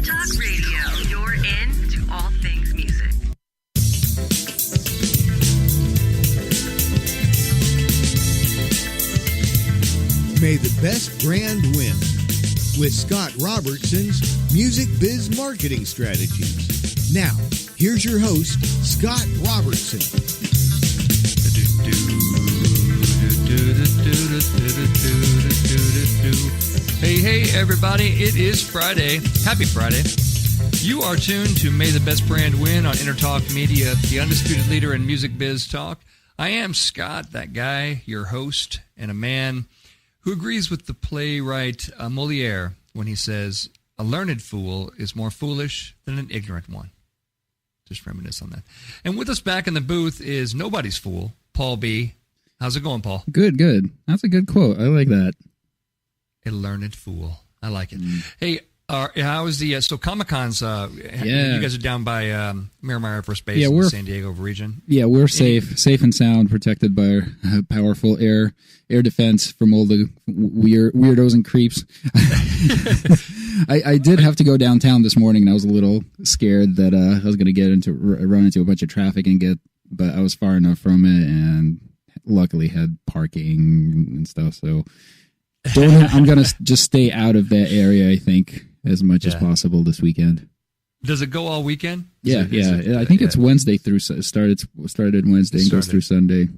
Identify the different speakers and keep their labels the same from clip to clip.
Speaker 1: Intertalk Radio, you're in to all things music.
Speaker 2: May the best brand win with Scott Robertson's Music Biz Marketing Strategies. Now, here's your host, Scott Robertson.
Speaker 3: Hey, everybody. It is Friday. Happy Friday. You are tuned to May the Best Brand Win on Intertalk Media, the undisputed leader in music biz talk. I am Scott, that guy, your host, and a man who agrees with the playwright Moliere when he says, a learned fool is more foolish than an ignorant one. Just reminisce on that. And with us back in the booth is nobody's fool, Paul B. How's it going, Paul?
Speaker 4: Good. That's a good quote. I like that.
Speaker 3: A learned fool. I like it. Hey, how is the so Comic-Con's? You guys are down by Miramar Air Force Base in the San Diego region. Yeah, we're
Speaker 4: safe and sound, protected by our powerful air defense from all the weirdos and creeps. I did have to go downtown this morning, and I was a little scared that I was going to run into a bunch of traffic but I was far enough from it, and luckily had parking and stuff. So I'm going to just stay out of that area, I think, as much as possible this weekend.
Speaker 3: Does it go all weekend?
Speaker 4: Yeah. I think it's Wednesday through started Wednesday and goes through Sunday.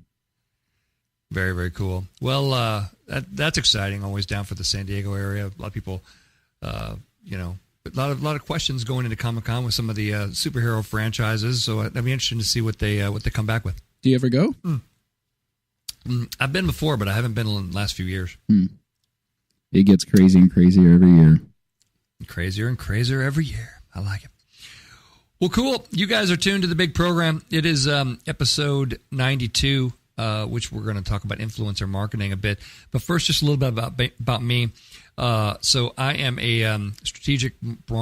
Speaker 3: Very, very cool. Well, that's exciting. Always down for the San Diego area. A lot of people, a lot of questions going into Comic-Con with some of the superhero franchises. So that'd be interesting to see what they come back with.
Speaker 4: Do you ever go?
Speaker 3: I've been before, but I haven't been in the last few years.
Speaker 4: It gets crazier and crazier every year.
Speaker 3: Crazier and crazier every year. I like it. Well, cool. You guys are tuned to the big program. It is episode 92, which we're going to talk about influencer marketing a bit. But first, just a little bit about me. So I am a strategic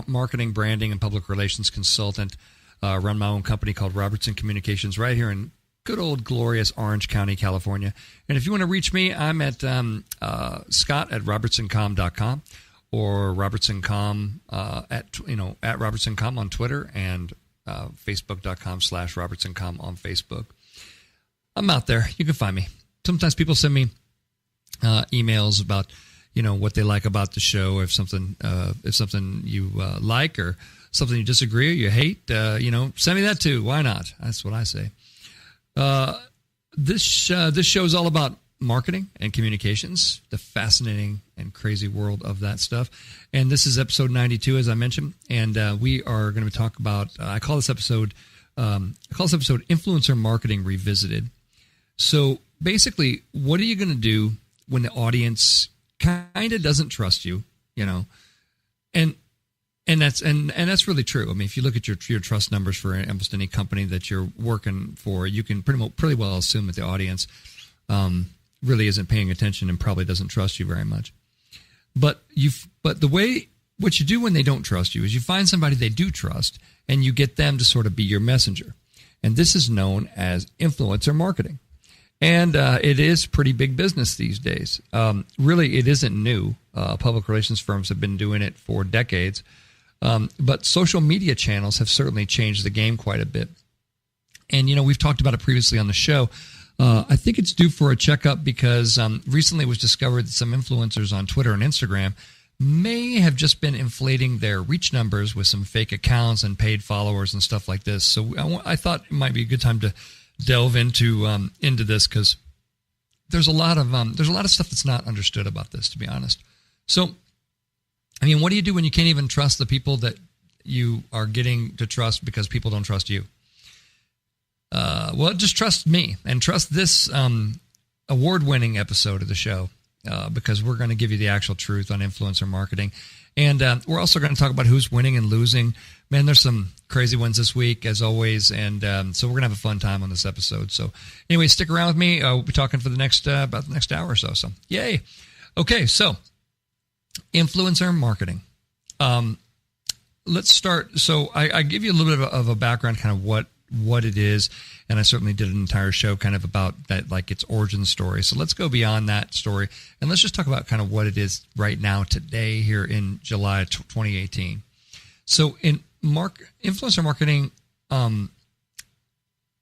Speaker 3: marketing, branding, and public relations consultant. Run my own company called Robertson Communications right here in good old glorious Orange County, California. And if you want to reach me, I'm at Scott at robertsoncom.com or robertsoncom at robertsoncom on Twitter and facebook.com/robertsoncom on Facebook. I'm out there. You can find me. Sometimes people send me emails about what they like about the show. If something you like or something you disagree or you hate, send me that too. Why not? That's what I say. This show is all about marketing and communications, the fascinating and crazy world of that stuff. And this is episode 92, as I mentioned. And we are going to talk about. I call this episode Influencer Marketing Revisited. So basically, what are you going to do when the audience kind of doesn't trust you? And that's really true. I mean, if you look at your trust numbers for almost any company that you're working for, you can pretty well assume that the audience really isn't paying attention and probably doesn't trust you very much. But what you do when they don't trust you is you find somebody they do trust and you get them to sort of be your messenger. And this is known as influencer marketing. And it is pretty big business these days. Really, it isn't new. Public relations firms have been doing it for decades. But social media channels have certainly changed the game quite a bit. And, we've talked about it previously on the show. I think it's due for a checkup because recently it was discovered that some influencers on Twitter and Instagram may have just been inflating their reach numbers with some fake accounts and paid followers and stuff like this. So I thought it might be a good time to delve into this because there's a lot of stuff that's not understood about this, to be honest. So, I mean, what do you do when you can't even trust the people that you are getting to trust because people don't trust you? Well, just trust me and trust this award-winning episode of the show because we're going to give you the actual truth on influencer marketing. And we're also going to talk about who's winning and losing. Man, there's some crazy ones this week, as always. And so we're going to have a fun time on this episode. So anyway, stick around with me. We'll be talking for about the next hour or so. So yay. Okay, so influencer marketing. Let's start. So I give you a little bit of a background, kind of what it is. And I certainly did an entire show kind of about that, like its origin story. So let's go beyond that story. And let's just talk about kind of what it is right now, today, here in July 2018. So in influencer marketing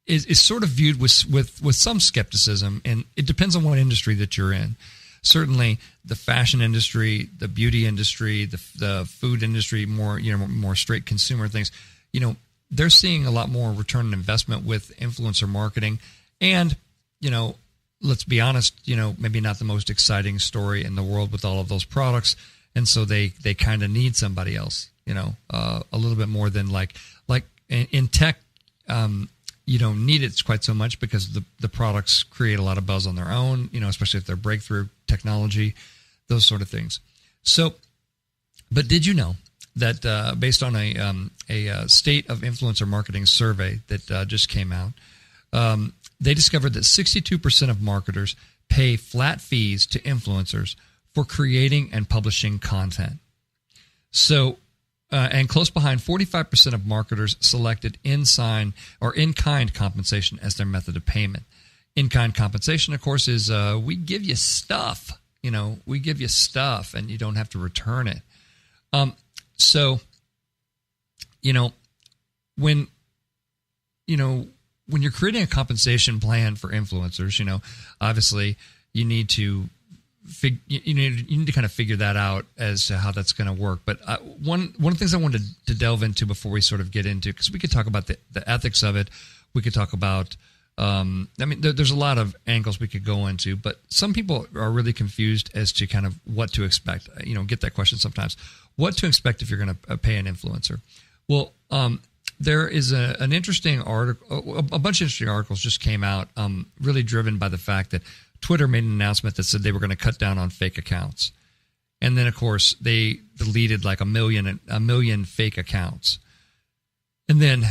Speaker 3: is sort of viewed with some skepticism, and it depends on what industry that you're in. Certainly, the fashion industry, the beauty industry, the food industry, more straight consumer things, they're seeing a lot more return on investment with influencer marketing. And, let's be honest, maybe not the most exciting story in the world with all of those products. And so they kind of need somebody else, a little bit more than like in tech, you don't need it quite so much because the products create a lot of buzz on their own, especially if they're breakthrough technology, those sort of things. So, but did you know that based on a state of influencer marketing survey that just came out, they discovered that 62% of marketers pay flat fees to influencers for creating and publishing content. So, and close behind, 45% of marketers selected in-kind compensation as their method of payment. In-kind compensation, of course, is we give you stuff. We give you stuff, and you don't have to return it. So, when you're creating a compensation plan for influencers, obviously you need to you need to kind of figure that out as to how that's going to work. But one of the things I wanted to delve into before we sort of get into, because we could talk about the ethics of it, we could talk about, there's a lot of angles we could go into, but some people are really confused as to kind of what to expect. Get that question sometimes. What to expect if you're going to pay an influencer? Well, there is an interesting article, a bunch of interesting articles just came out, really driven by the fact that Twitter made an announcement that said they were going to cut down on fake accounts. And then, of course, they deleted like a million fake accounts. And then,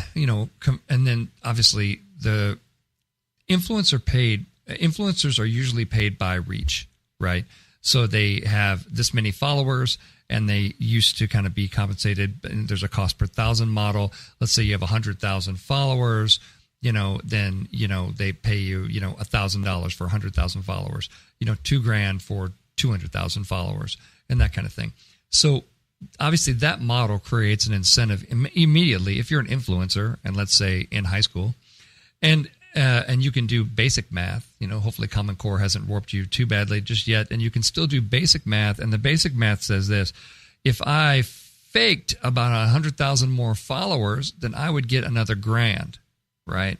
Speaker 3: obviously the influencers are usually paid by reach, right? So they have this many followers, and they used to kind of be compensated. And there's a cost per thousand model. Let's say you have 100,000 followers. Then they pay you, $1,000 for 100,000 followers, $2,000 for 200,000 followers, and that kind of thing. So obviously that model creates an incentive immediately if you're an influencer, and let's say in high school, and you can do basic math. Hopefully Common Core hasn't warped you too badly just yet, and you can still do basic math. And the basic math says this: if I faked about 100,000 more followers, then I would get another $1,000. Right.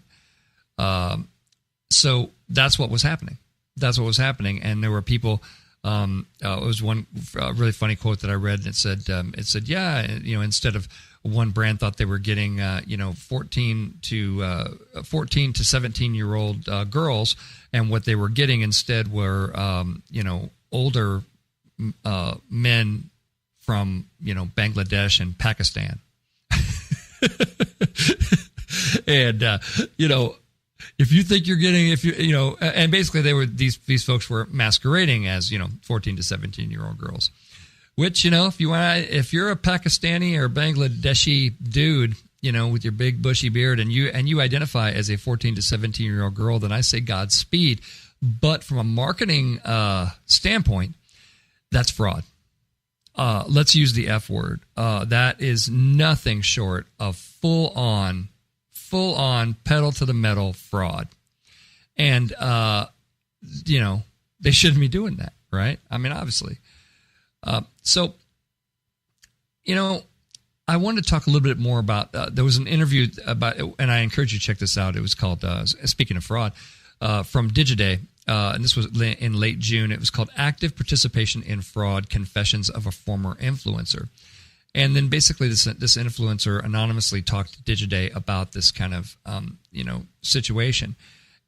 Speaker 3: So that's what was happening. And there were people, it was one really funny quote that I read, and it said, yeah, instead of one brand thought they were getting, 14 to 17-year-old girls, and what they were getting instead were, older men from, Bangladesh and Pakistan. And, if you think you're getting, and basically these folks were masquerading as, 14 to 17-year-old girls, which, if you're a Pakistani or Bangladeshi dude, with your big bushy beard, and you identify as a 14 to 17-year-old girl, then I say Godspeed. But from a marketing standpoint, that's fraud. Let's use the F word. That is nothing short of full on pedal to the metal fraud. And, they shouldn't be doing that, right? I mean, obviously. So, I wanted to talk a little bit more about, there was an interview about, and I encourage you to check this out. It was called, speaking of fraud, from Digiday. And this was in late June. It was called Active Participation in Fraud, Confessions of a Former Influencer. And then basically this influencer anonymously talked to Digiday about this kind of, situation.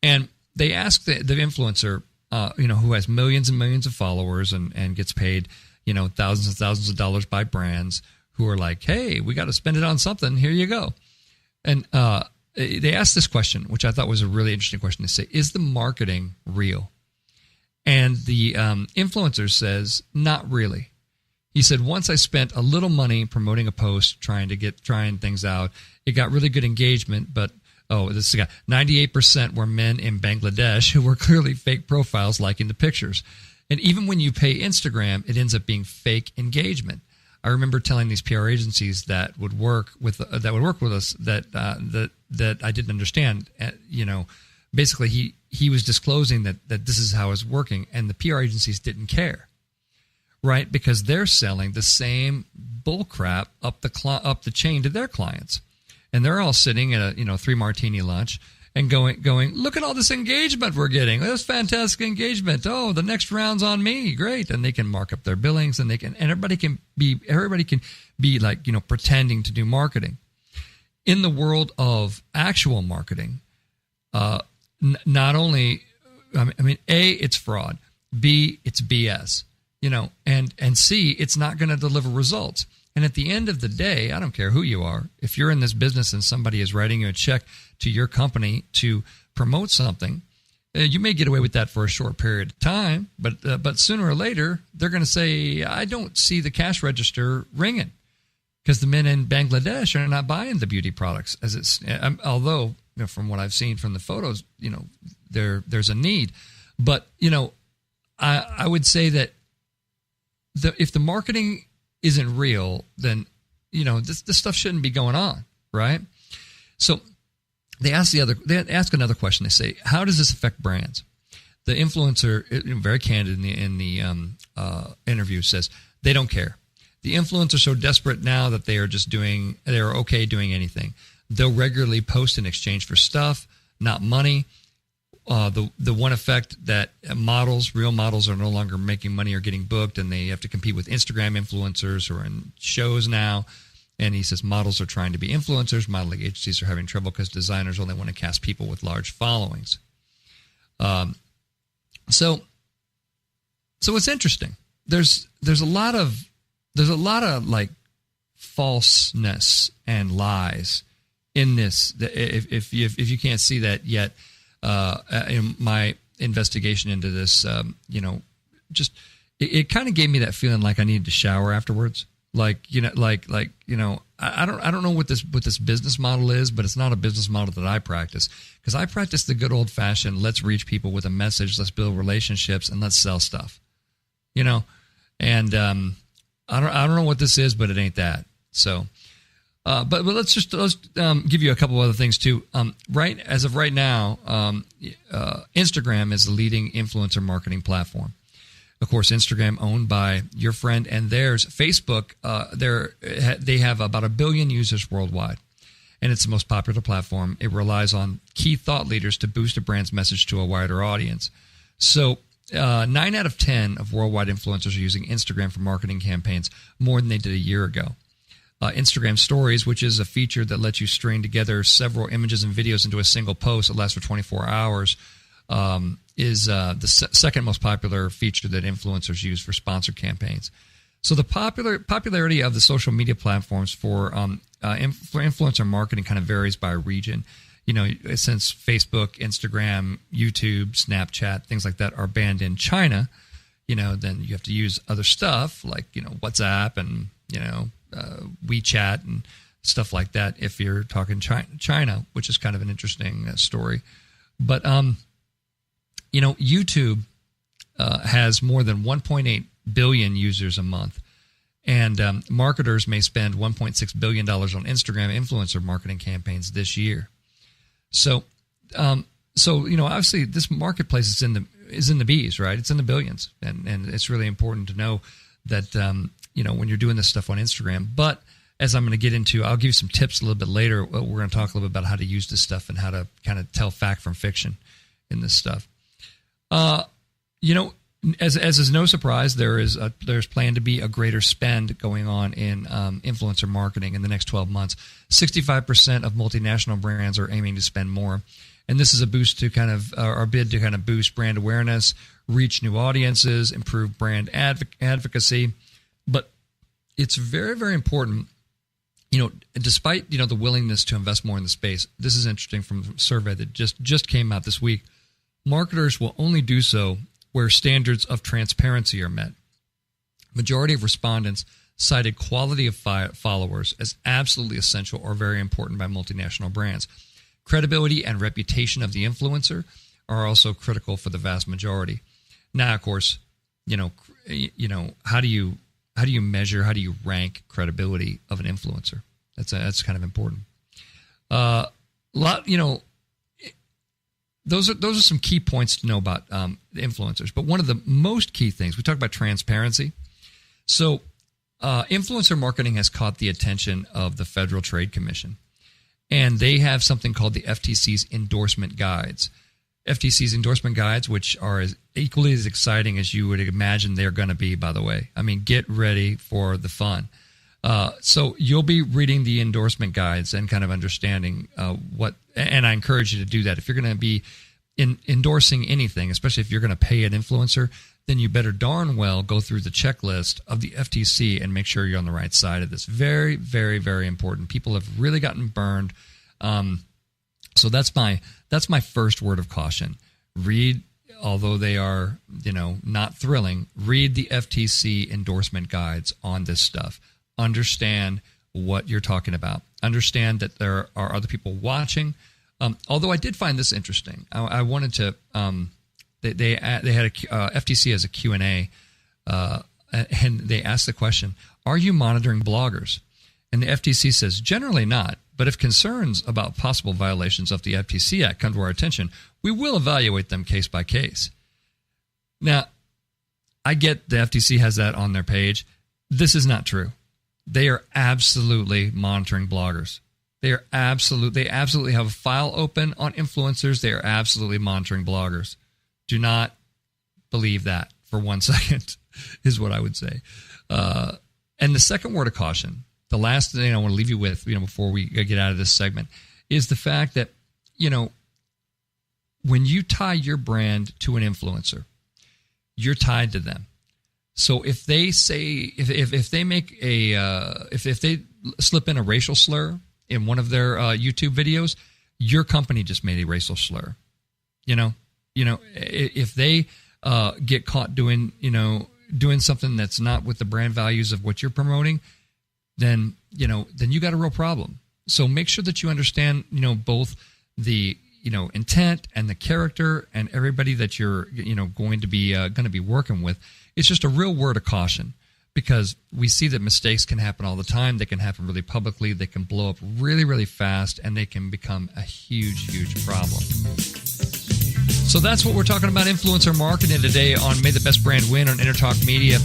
Speaker 3: And they asked the influencer, who has millions and millions of followers and gets paid, thousands and thousands of dollars by brands who are like, hey, we got to spend it on something. Here you go. And they asked this question, which I thought was a really interesting question to say, is the marketing real? And the influencer says, not really. He said, once I spent a little money promoting a post, trying things out, it got really good engagement, but, this guy, 98% were men in Bangladesh who were clearly fake profiles liking the pictures. And even when you pay Instagram, it ends up being fake engagement. I remember telling these PR agencies that would work with us that I didn't understand. Basically he was disclosing that this is how it's working, and the PR agencies didn't care, right? Because they're selling the same bull crap up the chain to their clients, and they're all sitting at a 3 martini lunch and going, look at all this engagement we're getting. This fantastic engagement. Oh, the next round's on me. Great. And they can mark up their billings, and everybody can be like, pretending to do marketing. In the world of actual marketing, not only, A, it's fraud. B, it's BS, and C, it's not going to deliver results. And at the end of the day, I don't care who you are. If you're in this business and somebody is writing you a check to your company to promote something, you may get away with that for a short period of time, but sooner or later, they're going to say, I don't see the cash register ringing, because the men in Bangladesh are not buying the beauty products. Although, from what I've seen from the photos, there's a need. But, I would say that if the marketing isn't real, then this stuff shouldn't be going on, right? So they ask another question. They say, how does this affect brands? The influencer, very candid in the interview, says they don't care. The influencers are so desperate now that they're okay doing anything. They'll regularly post in exchange for stuff, not money. The one effect that real models are no longer making money or getting booked, and they have to compete with Instagram influencers who are in shows now. And he says models are trying to be influencers. Modeling agencies are having trouble because designers only want to cast people with large followings. So it's interesting. There's a lot of like falseness and lies in this. If you can't see that yet. In my investigation into this, it kind of gave me that feeling like I needed to shower afterwards. I don't know what this business model is, but it's not a business model that I practice, because I practice the good old fashioned, let's reach people with a message, let's build relationships, and let's sell stuff, and I don't know what this is, but it ain't that. So, but let's give you a couple other things too. As of right now, Instagram is the leading influencer marketing platform. Of course, Instagram owned by your friend and theirs. Facebook, they have about 1 billion users worldwide, and it's the most popular platform. It relies on key thought leaders to boost a brand's message to a wider audience. So 9 out of 10 of worldwide influencers are using Instagram for marketing campaigns, more than they did a year ago. Instagram Stories, which is a feature that lets you string together several images and videos into a single post that lasts for 24 hours, is the second most popular feature that influencers use for sponsored campaigns. So the popularity of the social media platforms for influencer marketing kind of varies by region. Since Facebook, Instagram, YouTube, Snapchat, things like that are banned in China, then you have to use other stuff like, WhatsApp and, WeChat and stuff like that if you're talking China, which is kind of an interesting story. But, YouTube has more than 1.8 billion users a month, and marketers may spend $1.6 billion on Instagram influencer marketing campaigns this year. So, obviously this marketplace is in the B's, right? It's in the billions, and it's really important to know that, when you're doing this stuff on Instagram. But as I'm going to get into, I'll give you some tips a little bit later. We're going to talk a little bit about how to use this stuff and how to kind of tell fact from fiction in this stuff. As is no surprise, there's planned to be a greater spend going on in influencer marketing in the next 12 months. 65% of multinational brands are aiming to spend more, and this is a boost to kind of our bid to kind of boost brand awareness, reach new audiences, improve brand advocacy. But it's very, very important. Despite the willingness to invest more in the space, this is interesting from a survey that just came out this week. Marketers will only do so where standards of transparency are met. Majority of respondents cited quality of followers as absolutely essential or very important by multinational brands. Credibility and reputation of the influencer are also critical for the vast majority. Now, of course, how do you measure, how do you rank credibility of an influencer? That's kind of important. Those are some key points to know about the influencers. But one of the most key things, we talk about transparency. So influencer marketing has caught the attention of the Federal Trade Commission, and they have something called the FTC's endorsement guides. FTC's endorsement guides, which are equally as exciting as you would imagine they're going to be, by the way. I mean, get ready for the fun. So you'll be reading the endorsement guides and kind of understanding and I encourage you to do that. If you're going to be endorsing anything, especially if you're going to pay an influencer, then you better darn well go through the checklist of the FTC and make sure you're on the right side of this. Very, very, very important. People have really gotten burned. So that's my first word of caution. Read, although they are, not thrilling, read the FTC endorsement guides on this stuff. Understand what you're talking about. Understand that there are other people watching. Although I did find this interesting. I wanted to, they had FTC as a Q&A, and they asked the question, are you monitoring bloggers? And the FTC says, generally not. But if concerns about possible violations of the FTC Act come to our attention, we will evaluate them case by case. Now, I get the FTC has that on their page. This is not true. They are absolutely monitoring bloggers. They absolutely have a file open on influencers. They are absolutely monitoring bloggers. Do not believe that for 1 second is what I would say. And the second word of caution, the last thing I want to leave you with, before we get out of this segment, is the fact that, when you tie your brand to an influencer, you're tied to them. So if they say, if they make if they slip in a racial slur in one of their YouTube videos, your company just made a racial slur. If they get caught doing something that's not with the brand values of what you're promoting, then you got a real problem. So make sure that you understand, both the, intent and the character and everybody that you're, going to be working with. It's just a real word of caution, because we see that mistakes can happen all the time. They can happen really publicly. They can blow up really, really fast, and they can become a huge, huge problem. So that's what we're talking about, influencer marketing today on May the Best Brand Win on Intertalk Media.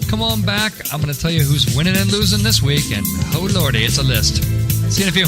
Speaker 3: Come on back. I'm going to tell you who's winning and losing this week, and oh lordy, it's a list. See you in a few.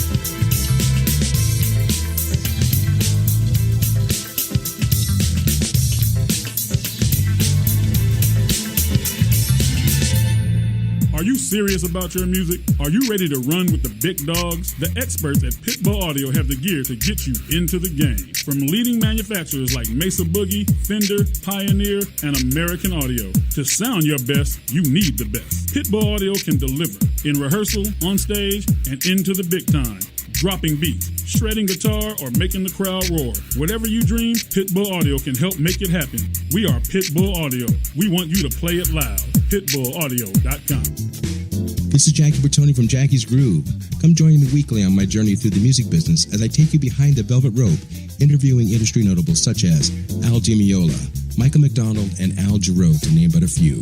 Speaker 5: Are you serious about your music? Are you ready to run with the big dogs? The experts at Pitbull Audio have the gear to get you into the game. From leading manufacturers like Mesa Boogie, Fender, Pioneer, and American Audio. To sound your best, you need the best. Pitbull Audio can deliver in rehearsal, on stage, and into the big time. Dropping beats, shredding guitar, or making the crowd roar. Whatever you dream, Pitbull Audio can help make it happen. We are Pitbull Audio. We want you to play it loud. PitbullAudio.com.
Speaker 6: This is Jackie Bertoni from Jackie's Groove. Come join me weekly on my journey through the music business as I take you behind the velvet rope, interviewing industry notables such as Al Di Meola, Michael McDonald, and Al Jarreau, to name but a few.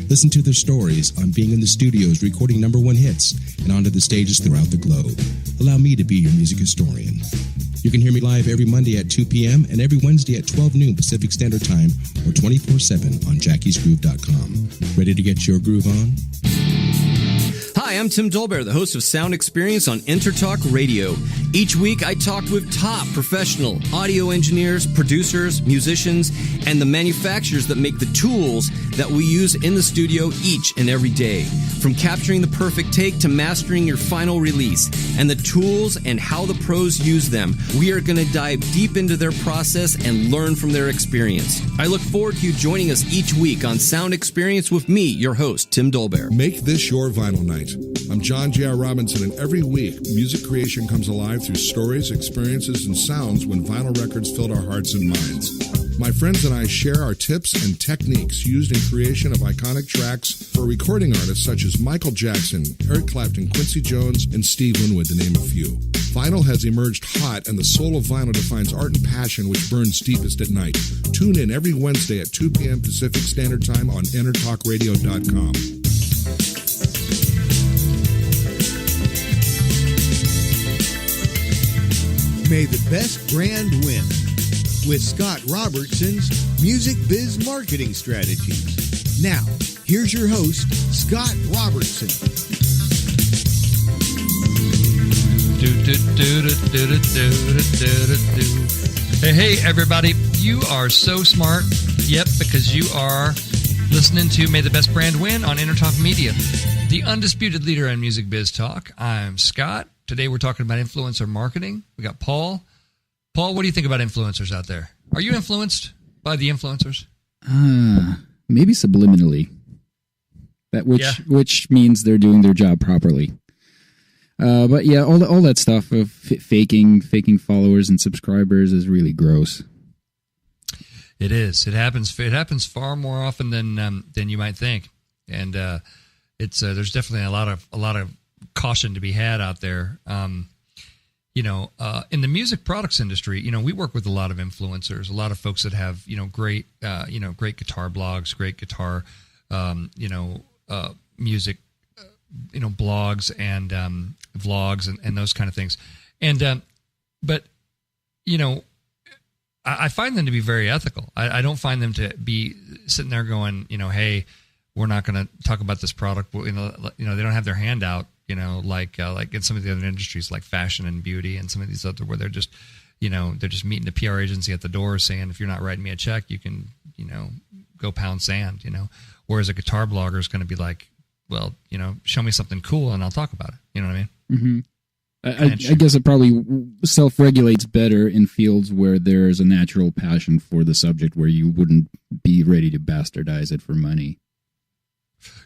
Speaker 6: Listen to their stories on being in the studios recording #1 hits and onto the stages throughout the globe. Allow me to be your music historian. You can hear me live every Monday at 2 p.m. and every Wednesday at 12 noon Pacific Standard Time, or 24/7 on jackiesgroove.com. Ready to get your groove on?
Speaker 7: Hi, I'm Tim Dolbear, the host of Sound Experience on Intertalk Radio. Each week, I talk with top professional audio engineers, producers, musicians, and the manufacturers that make the tools that we use in the studio each and every day. From capturing the perfect take to mastering your final release, and the tools and how the pros use them, we are going to dive deep into their process and learn from their experience. I look forward to you joining us each week on Sound Experience with me, your host, Tim Dolbear.
Speaker 8: Make this your vinyl night. I'm John J.R. Robinson, and every week, music creation comes alive through stories, experiences, and sounds when vinyl records filled our hearts and minds. My friends and I share our tips and techniques used in creation of iconic tracks for recording artists such as Michael Jackson, Eric Clapton, Quincy Jones, and Steve Winwood, to name a few. Vinyl has emerged hot, and the soul of vinyl defines art and passion which burns deepest at night. Tune in every Wednesday at 2 p.m. Pacific Standard Time on InterTalkRadio.com.
Speaker 2: May the best brand win with Scott Robertson's Music Biz Marketing Strategies. Now, here's your host, Scott Robertson.
Speaker 3: Hey, everybody. You are so smart. Yep, because you are listening to May the Best Brand Win on Intertalk Media, the undisputed leader in music biz talk. I'm Scott. Today we're talking about influencer marketing. We got Paul. Paul, what do you think about influencers out there? Are you influenced by the influencers?
Speaker 4: Maybe subliminally. Which means they're doing their job properly. But yeah, all that stuff of faking followers and subscribers is really gross.
Speaker 3: It is. It happens far more often than you might think, and there's definitely a lot of caution to be had out there. In the music products industry, we work with a lot of influencers, a lot of folks that have great guitar blogs, great guitar music blogs and vlogs and those kind of things, but I find them to be very ethical. I don't find them to be sitting there going, hey, we're not going to talk about this product. They don't have their hand out, like in some of the other industries like fashion and beauty and some of these other where they're just meeting the PR agency at the door saying, if you're not writing me a check, you can, go pound sand, Whereas a guitar blogger is going to be like, well, show me something cool and I'll talk about it. You know what I mean? Mm-hmm.
Speaker 4: I guess it probably self-regulates better in fields where there's a natural passion for the subject where you wouldn't be ready to bastardize it for money.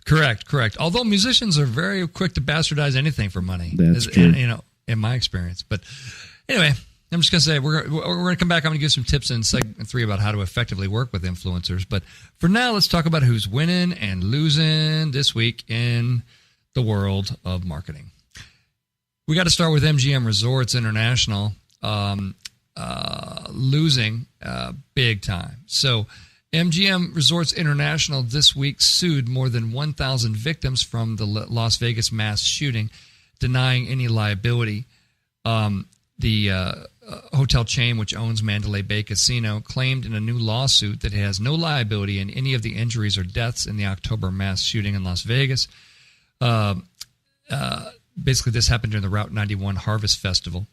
Speaker 3: Correct. Although musicians are very quick to bastardize anything for money.
Speaker 4: That's true.
Speaker 3: In my experience. But anyway, I'm just going to say we're going to come back. I'm going to give some tips in segment 3 about how to effectively work with influencers. But for now, let's talk about who's winning and losing this week in the world of marketing. We got to start with MGM Resorts International losing big time. So MGM Resorts International this week sued more than 1,000 victims from the Las Vegas mass shooting, denying any liability. The hotel chain, which owns Mandalay Bay Casino, claimed in a new lawsuit that it has no liability in any of the injuries or deaths in the October mass shooting in Las Vegas. Basically, this happened during the Route 91 Harvest Festival,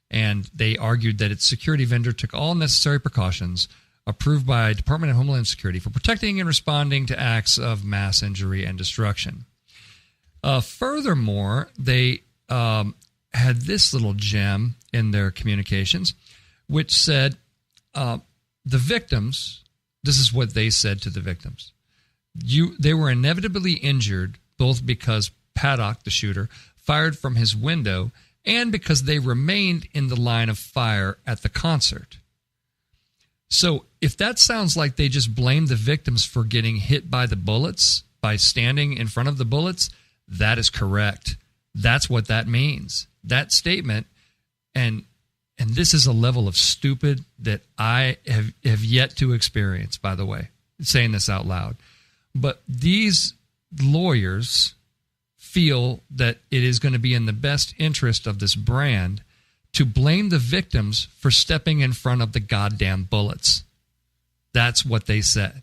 Speaker 3: and they argued that its security vendor took all necessary precautions approved by Department of Homeland Security for protecting and responding to acts of mass injury and destruction. Furthermore, they had this little gem in their communications, which said the victims, this is what they said to the victims. They were inevitably injured both because Paddock, the shooter, fired from his window and because they remained in the line of fire at the concert. So if that sounds like they just blamed the victims for getting hit by the bullets, by standing in front of the bullets, that is correct. That's what that means. That statement, and this is a level of stupid that I have yet to experience, by the way, saying this out loud. But these lawyers feel that it is going to be in the best interest of this brand to blame the victims for stepping in front of the goddamn bullets. That's what they said,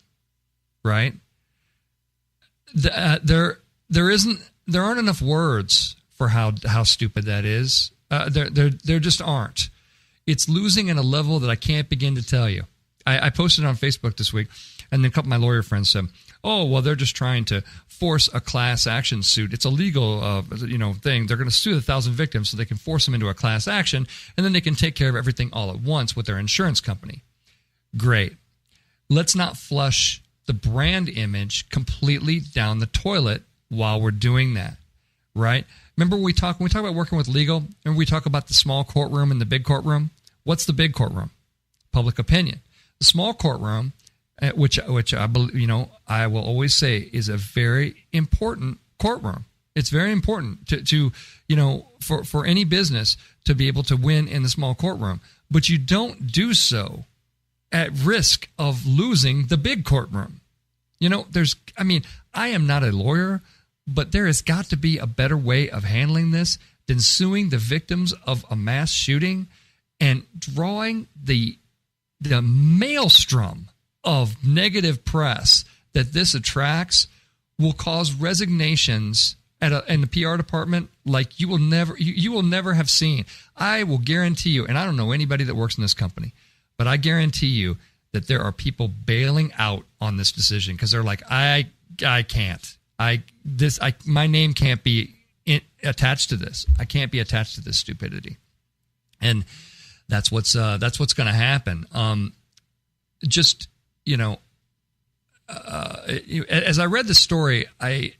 Speaker 3: right? There aren't enough words for how stupid that is. There just aren't. It's losing in a level that I can't begin to tell you. I posted on Facebook this week, and then a couple of my lawyer friends said, "Oh, well, they're just trying to force a class action suit. It's a legal, thing. They're going to sue 1,000 victims so they can force them into a class action, and then they can take care of everything all at once with their insurance company." Great. Let's not flush the brand image completely down the toilet while we're doing that, right? Remember when we talk about working with legal, and we talk about the small courtroom and the big courtroom? What's the big courtroom? Public opinion. The small courtroom, which I believe, I will always say is a very important courtroom. It's very important to for any business to be able to win in the small courtroom, but you don't do so at risk of losing the big courtroom. I am not a lawyer, but there has got to be a better way of handling this than suing the victims of a mass shooting and drawing the maelstrom of negative press that this attracts will cause resignations in the PR department like you will never have seen. I will guarantee you, and I don't know anybody that works in this company, but I guarantee you that there are people bailing out on this decision because they're like, I can't. My name can't be attached to this. I can't be attached to this stupidity, and that's what's going to happen. Just as I read the story, I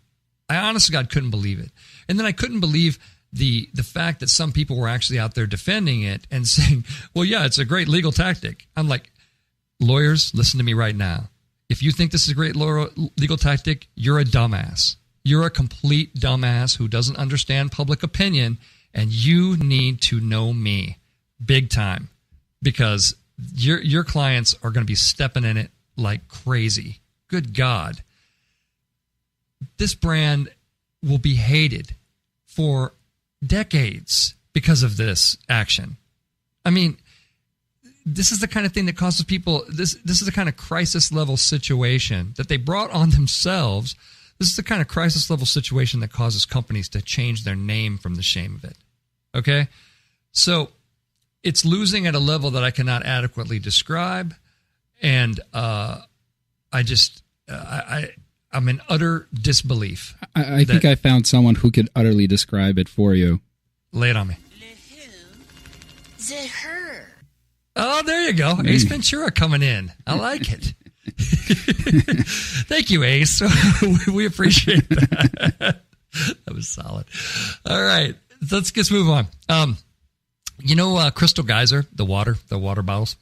Speaker 3: honest to God couldn't believe it, and then I couldn't believe the fact that some people were actually out there defending it and saying, "Well, yeah, it's a great legal tactic." I'm like, lawyers, listen to me right now. If you think this is a great legal tactic, you're a dumbass. You're a complete dumbass who doesn't understand public opinion, and you need to know me big time because your clients are going to be stepping in it like crazy. Good God. This brand will be hated for decades because of this action. I mean, this is the kind of thing that causes people, this is the kind of crisis level situation that they brought on themselves. This is the kind of crisis level situation that causes companies to change their name from the shame of it. Okay? So it's losing at a level that I cannot adequately describe. And I'm in utter disbelief.
Speaker 4: I think I found someone who could utterly describe it for you.
Speaker 3: Lay it on me.
Speaker 1: The her.
Speaker 3: Oh, there you go. Ace Ventura coming in. I like it. Thank you, Ace. We appreciate that. That was solid. All right. Let's move on. Crystal Geyser, the water bottles.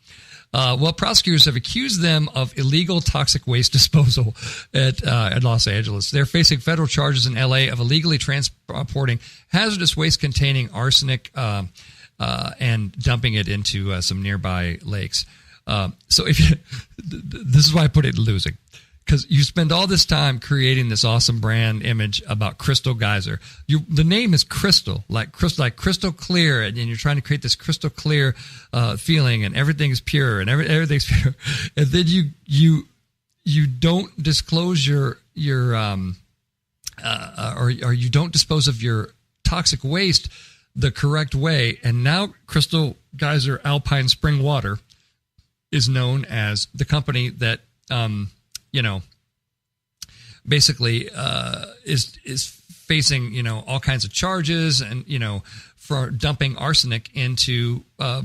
Speaker 3: Well, prosecutors have accused them of illegal toxic waste disposal at Los Angeles. They're facing federal charges in L.A. of illegally transporting hazardous waste containing arsenic and dumping it into some nearby lakes. So this is why I put it losing, because you spend all this time creating this awesome brand image about Crystal Geyser. The name is crystal, like crystal clear, and you're trying to create this crystal clear feeling, and everything is pure, and everything's pure. And then you don't disclose or you don't dispose of your toxic waste the correct way, and now Crystal Geyser Alpine Spring Water is known as the company that basically is facing all kinds of charges and for dumping arsenic into I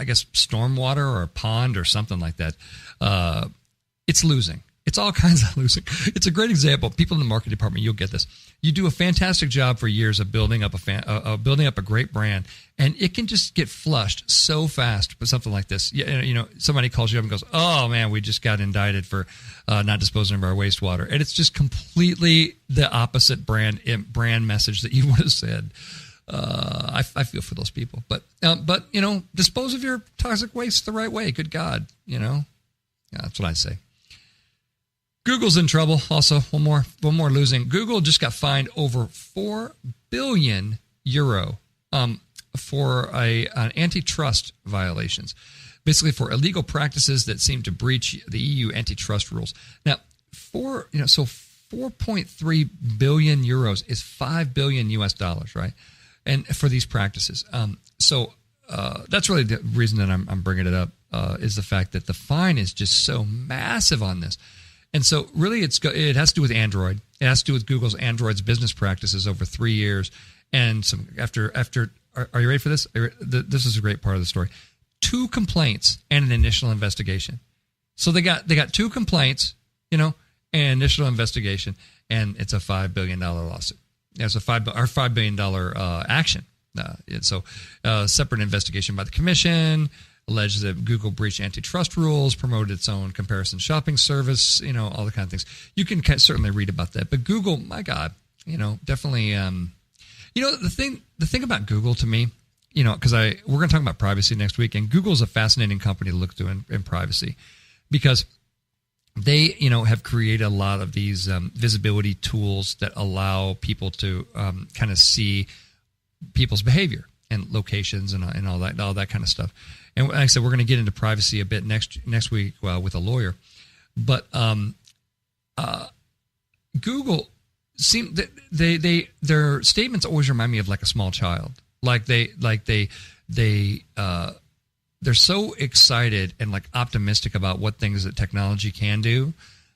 Speaker 3: guess stormwater or a pond or something like that. It's losing. It's all kinds of losing. It's a great example. People in the marketing department, you'll get this. You do a fantastic job for years of building up a great brand, and it can just get flushed so fast with something like this. Somebody calls you up and goes, "Oh man, we just got indicted for not disposing of our wastewater," and it's just completely the opposite brand message that you would have said. I feel for those people, but dispose of your toxic waste the right way. Good God, yeah, that's what I say. Google's in trouble. Also, one more losing. Google just got fined over €4 billion for an antitrust violations, basically for illegal practices that seem to breach the EU antitrust rules. Now, 4.3 billion euros is $5 billion US, right? And for these practices, that's really the reason that I'm bringing it up is the fact that the fine is just so massive on this. And so really it has to do with Android. It has to do with Google's Android's business practices over 3 years. And some after are you ready for this? This is a great part of the story. 2 complaints and an initial investigation. So they got 2 complaints, and initial investigation, and it's a $5 billion lawsuit. It's a $5 billion action. Separate investigation by the commission. Alleged that Google breached antitrust rules, promoted its own comparison shopping service, all the kind of things. You can certainly read about that. But Google, my God, definitely. The thing about Google to me, because we're going to talk about privacy next week, and Google's a fascinating company to look through in privacy, because they, have created a lot of these visibility tools that allow people to kind of see people's behavior. and locations and all that kind of stuff. And like I said, we're going to get into privacy a bit next week with a lawyer. But Google their statements always remind me of like a small child. They're so excited and like optimistic about what things that technology can do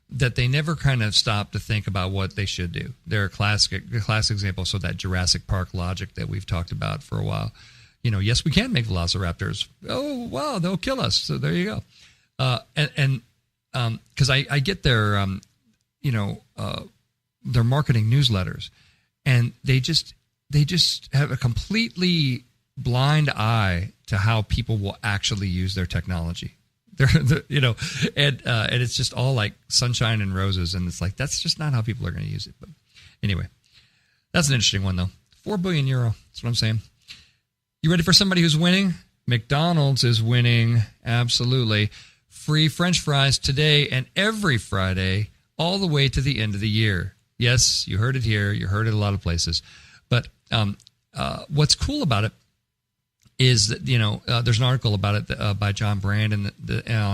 Speaker 3: that they never kind of stop to think about what they should do. They're a classic example. So that Jurassic Park logic that we've talked about for a while. Yes, we can make velociraptors. Oh, wow, they'll kill us. So there you go. Because I get their marketing newsletters, and they just have a completely blind eye to how people will actually use their technology. And it's just all like sunshine and roses, and it's like that's just not how people are going to use it. But anyway, that's an interesting one though. €4 billion. That's what I'm saying. You ready for somebody who's winning? McDonald's is winning. Absolutely. Free French fries today and every Friday all the way to the end of the year. Yes, you heard it here. You heard it a lot of places. But what's cool about it is that, there's an article about it by John Brand on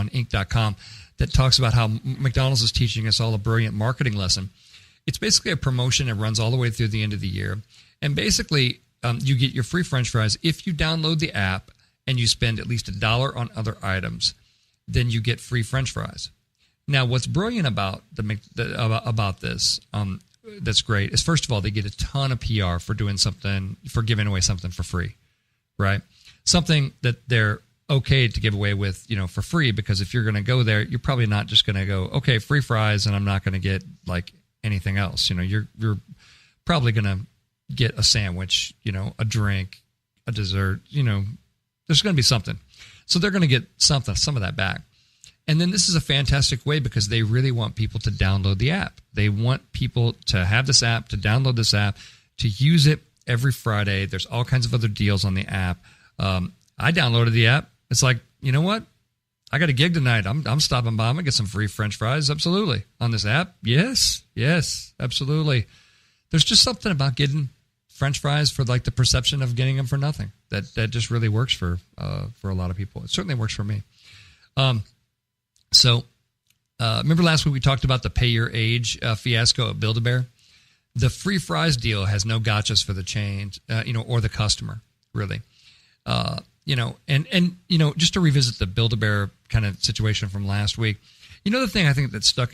Speaker 3: Inc.com that talks about how McDonald's is teaching us all a brilliant marketing lesson. It's basically a promotion that runs all the way through the end of the year. And basically, you get your free French fries if you download the app and you spend at least $1 on other items. Then you get free French fries. Now, what's brilliant about about this, that's great, is first of all, they get a ton of PR for doing something, for giving away something for free, right? Something that they're okay to give away with, for free, because if you're going to go there, you're probably not just going to go, okay, free fries, and I'm not going to get like anything else. You're probably going to get a sandwich, a drink, a dessert, there's going to be something. So they're going to get some of that back. And then this is a fantastic way because they really want people to download the app. They want people to have this app, to download this app, to use it every Friday. There's all kinds of other deals on the app. I downloaded the app. It's like, you know what? I got a gig tonight. I'm stopping by. I'm going to get some free French fries. Absolutely. On this app? Yes, absolutely. There's just something about getting French fries for like the perception of getting them for nothing. That just really works for a lot of people. It certainly works for me. So remember last week we talked about the pay your age fiasco at Build-A-Bear? The free fries deal has no gotchas for the chain, or the customer, really. Just to revisit the Build-A-Bear kind of situation from last week, the thing I think that stuck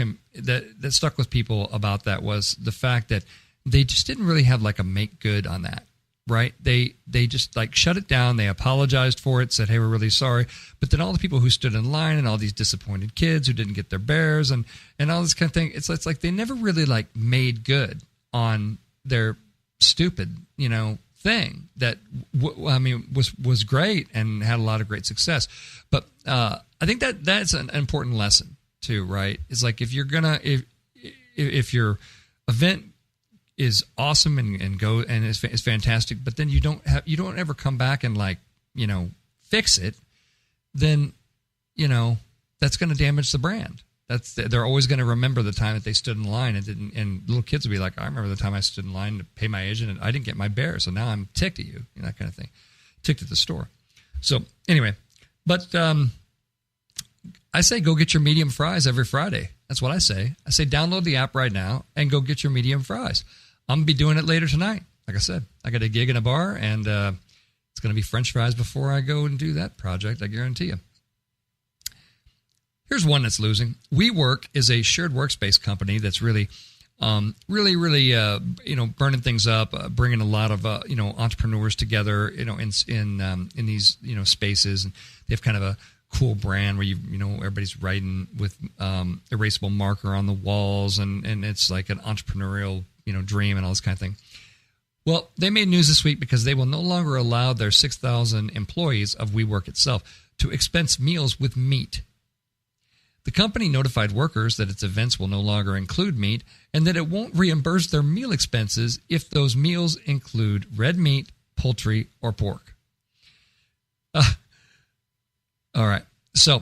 Speaker 3: with people about that was the fact that they just didn't really have like a make good on that, right? They just like shut it down. They apologized for it, said, hey, we're really sorry. But then all the people who stood in line and all these disappointed kids who didn't get their bears and all this kind of thing, it's like they never really like made good on their stupid, thing that was great and had a lot of great success. But I think that's an important lesson too, right? It's like if you're gonna if your event is awesome and go and is fantastic, but then you don't ever come back and like fix it, then that's going to damage the brand. They're always going to remember the time that they stood in line and little kids will be like, I remember the time I stood in line to pay my agent and I didn't get my bear, so now I'm ticked at you, that kind of thing, ticked at the store. So anyway, but I say go get your medium fries every Friday. That's what I say. I say download the app right now and go get your medium fries. I'm going to be doing it later tonight. Like I said, I got a gig in a bar, and it's going to be French fries before I go and do that project, I guarantee you. Here's one that's losing. WeWork is a shared workspace company that's really burning things up, bringing a lot of entrepreneurs together, in these spaces, and they have kind of a cool brand where everybody's writing with erasable marker on the walls, and it's like an entrepreneurial dream and all this kind of thing. Well, they made news this week because they will no longer allow their 6,000 employees of WeWork itself to expense meals with meat. The company notified workers that its events will no longer include meat and that it won't reimburse their meal expenses if those meals include red meat, poultry, or pork. All right. So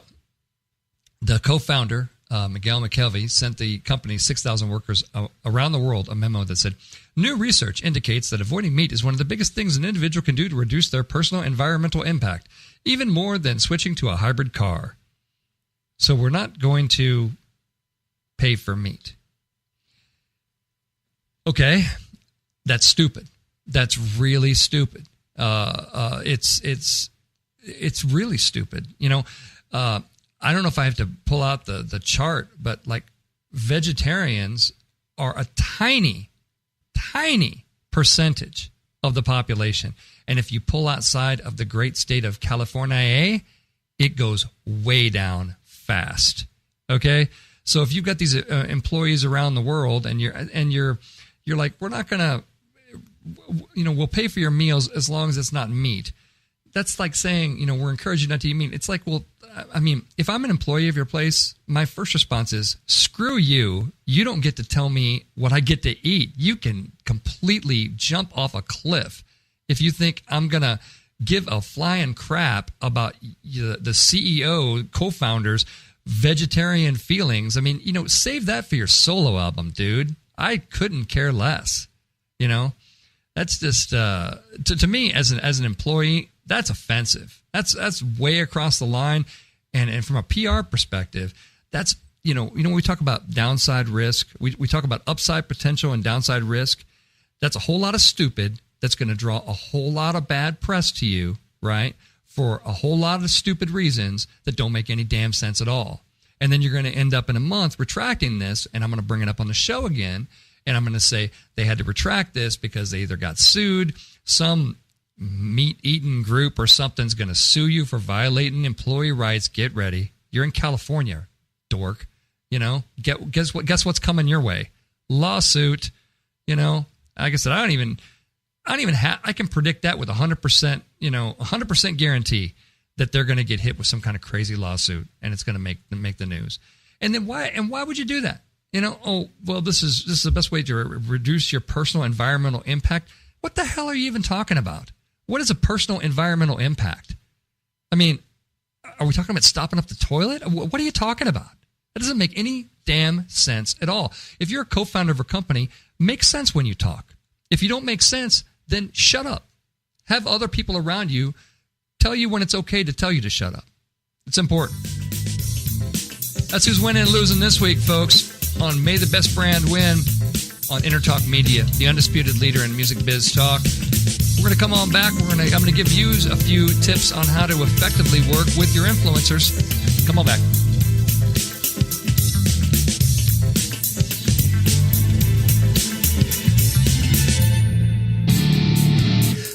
Speaker 3: the co-founder Miguel McKelvey, sent the company's 6,000 workers around the world a memo that said, new research indicates that avoiding meat is one of the biggest things an individual can do to reduce their personal environmental impact, even more than switching to a hybrid car. So we're not going to pay for meat. Okay, that's stupid. That's really stupid. It's really stupid. You know, I don't know if I have to pull out the chart, but like vegetarians are a tiny percentage of the population. And if you pull outside of the great state of California, it goes way down fast. Okay? So if you've got these employees around the world and you're like, we're not going to, we'll pay for your meals as long as it's not meat. That's like saying, we're encouraging you not to eat meat. It's like, well, I mean, if I'm an employee of your place, my first response is, screw you. You don't get to tell me what I get to eat. You can completely jump off a cliff if you think I'm going to give a flying crap about the CEO, co-founders, vegetarian feelings. I mean, save that for your solo album, dude. I couldn't care less. That's just, to me as an employee, that's offensive. That's way across the line. And from a PR perspective, that's, when we talk about downside risk, we talk about upside potential and downside risk. That's a whole lot of stupid. That's going to draw a whole lot of bad press to you, right? For a whole lot of stupid reasons that don't make any damn sense at all. And then you're going to end up in a month retracting this, and I'm going to bring it up on the show again, and I'm going to say they had to retract this because they either got sued, some meat-eating group or something's going to sue you for violating employee rights. Get ready. You're in California, dork. Guess what's coming your way? Lawsuit. Like I said, I don't even have, I can predict that with 100%, 100% guarantee that they're going to get hit with some kind of crazy lawsuit and it's going to make the news. And then why would you do that? This is the best way to reduce your personal environmental impact. What the hell are you even talking about? What is a personal environmental impact? I mean, are we talking about stopping up the toilet? What are you talking about? That doesn't make any damn sense at all. If you're a co-founder of a company, make sense when you talk. If you don't make sense, then shut up. Have other people around you tell you when it's okay to tell you to shut up. It's important. That's who's winning and losing this week, folks, on May the Best Brand Win on Intertalk Media, the undisputed leader in music biz talk. We're going to come on back. I'm going to give you a few tips on how to effectively work with your influencers. Come on back.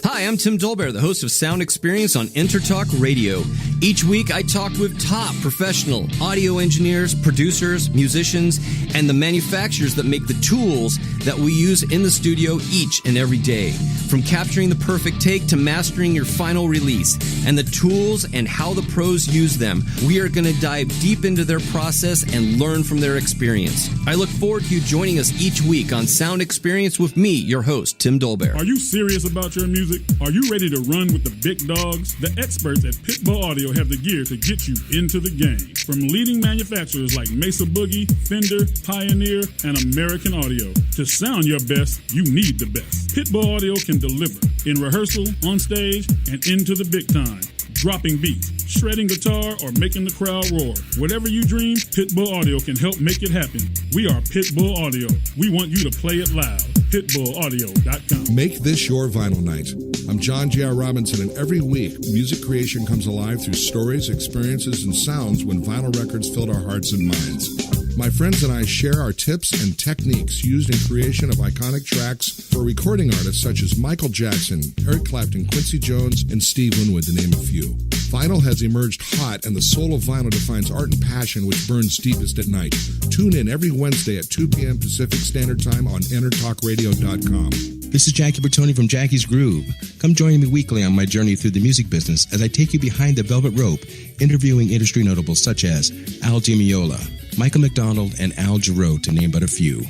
Speaker 7: Hi, I'm Tim Dolbear, the host of Sound Experience on Intertalk Radio. Each week, I talk with top professional audio engineers, producers, musicians, and the manufacturers that make the tools that we use in the studio each and every day. From capturing the perfect take to mastering your final release, and the tools and how the pros use them, we are going to dive deep into their process and learn from their experience. I look forward to you joining us each week on Sound Experience with me, your host, Tim Dolbear.
Speaker 5: Are you serious about your music? Are you ready to run with the big dogs? The experts at Pitbull Audio have the gear to get you into the game. From leading manufacturers like Mesa Boogie, Fender, Pioneer, and American Audio. To sound your best, you need the best. Pitbull Audio can deliver in rehearsal, on stage, and into the big time. Dropping beats, shredding guitar, or making the crowd roar. Whatever you dream, Pitbull Audio can help make it happen. We are Pitbull Audio. We want you to play it loud. PitbullAudio.com.
Speaker 8: Make this your vinyl night. I'm John J.R. Robinson, and every week, music creation comes alive through stories, experiences, and sounds when vinyl records filled our hearts and minds. My friends and I share our tips and techniques used in creation of iconic tracks for recording artists such as Michael Jackson, Eric Clapton, Quincy Jones, and Steve Winwood, to name a few. Vinyl has emerged hot, and the soul of vinyl defines art and passion which burns deepest at night. Tune in every Wednesday at 2 p.m. Pacific Standard Time on InterTalkRadio.com.
Speaker 6: This is Jackie Bertoni from Jackie's Groove. Come join me weekly on my journey through the music business as I take you behind the velvet rope, interviewing industry notables such as Al Di Meola, Michael McDonald, and Al Jarreau, to name but a few.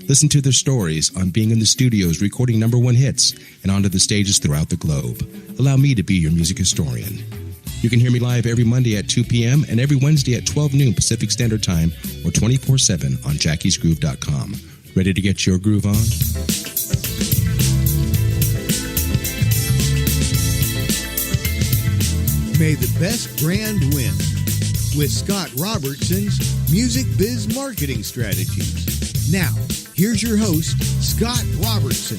Speaker 6: Listen to their stories on being in the studios recording #1 hits and onto the stages throughout the globe. Allow me to be your music historian. You can hear me live every Monday at 2 p.m. and every Wednesday at 12 noon Pacific Standard Time or 24/7 on jackiesgroove.com. Ready to get your groove on?
Speaker 2: May the best brand win with Scott Robertson's Music Biz Marketing Strategies. Now, here's your host, Scott Robertson.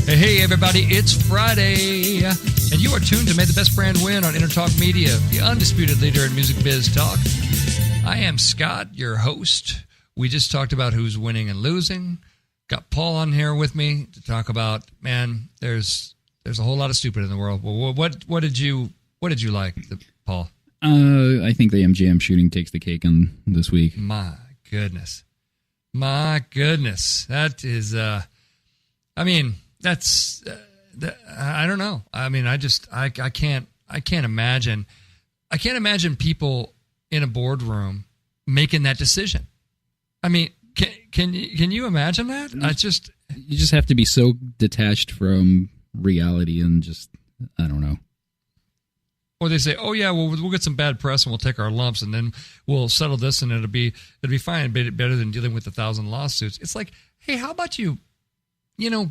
Speaker 3: Hey, everybody, it's Friday, and you are tuned to May the Best Brand Win on Intertalk Media, the undisputed leader in music biz talk. I am Scott, your host. We just talked about who's winning and losing. Got Paul on here with me to talk about, man, there's a whole lot of stupid in the world. Well, what did you like, Paul?
Speaker 4: I think the MGM shooting takes the cake on this week.
Speaker 3: My goodness. That is, I don't know. I mean, I can't imagine people in a boardroom making that decision. I mean, can you imagine that?
Speaker 4: You just have to be so detached from reality and just, I don't know.
Speaker 3: Or they say, "Oh yeah, we'll get some bad press and we'll take our lumps and then we'll settle this and it'll be fine, better than dealing with 1,000 lawsuits." It's like, hey, how about you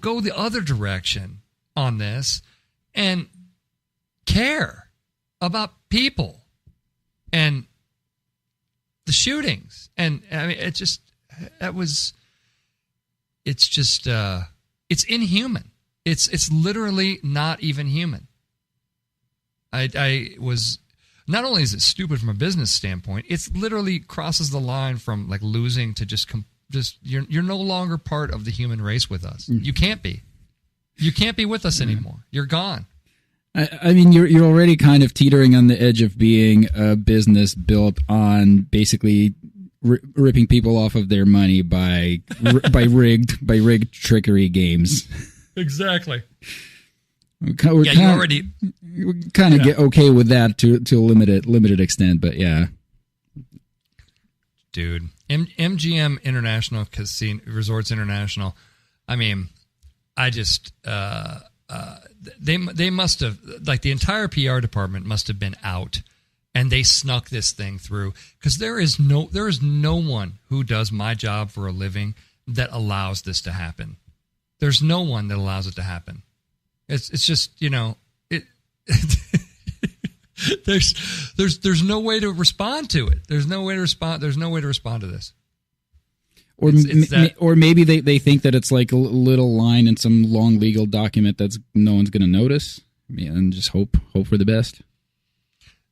Speaker 3: go the other direction on this and care about people and the shootings. And I mean, it's inhuman. It's literally not even human. I was, not only is it stupid from a business standpoint, it's literally crosses the line from like losing to just you're no longer part of the human race with us. You can't be with us anymore. You're gone.
Speaker 4: I mean, you're already kind of teetering on the edge of being a business built on basically ripping people off of their money by rigged trickery games.
Speaker 3: Exactly.
Speaker 4: We kind of get okay with that to a limited extent, but yeah.
Speaker 3: Dude, MGM International Casino Resorts International. I mean, they must have, like, the entire PR department must have been out, and they snuck this thing through, because there is no one who does my job for a living that allows this to happen. There's no one that allows it to happen. It's just, there's no way to respond to it. There's no way to respond to this.
Speaker 4: Or maybe they think that it's like a little line in some long legal document that's no one's going to notice, and just hope for the best.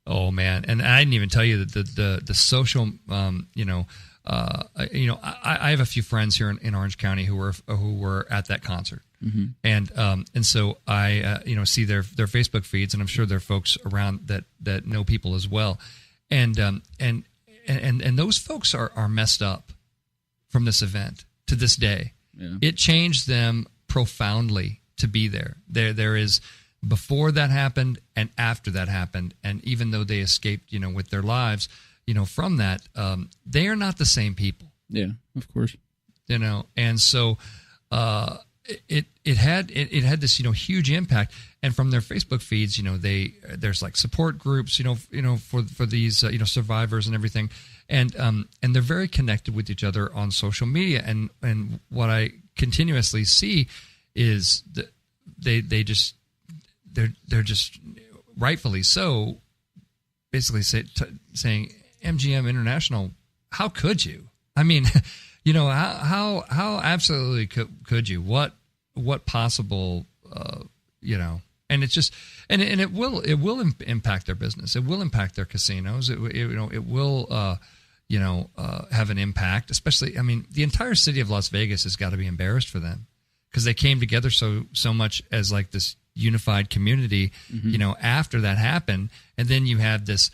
Speaker 3: Oh man, and I didn't even tell you that the social, I have a few friends here in Orange County who were at that concert. Mm-hmm. And so I see their Facebook feeds, and I'm sure there are folks around that know people as well, and those folks are messed up from this event to this day. Yeah. It changed them profoundly to be there. There is, before that happened and after that happened, and even though they escaped, with their lives, from that, they are not the same people.
Speaker 4: Yeah, of course.
Speaker 3: And so. It had this huge impact, and from their Facebook feeds, there's like support groups, for these survivors and everything, and they're very connected with each other on social media, and what I continuously see is that they're just rightfully so, basically saying, MGM International, how could you? I mean. How absolutely could you? What possible, and it's just, and it will impact their business. It will impact their casinos. It will, have an impact, especially, I mean, the entire city of Las Vegas has got to be embarrassed for them, because they came together so much as like this unified community, after that happened. And then you have this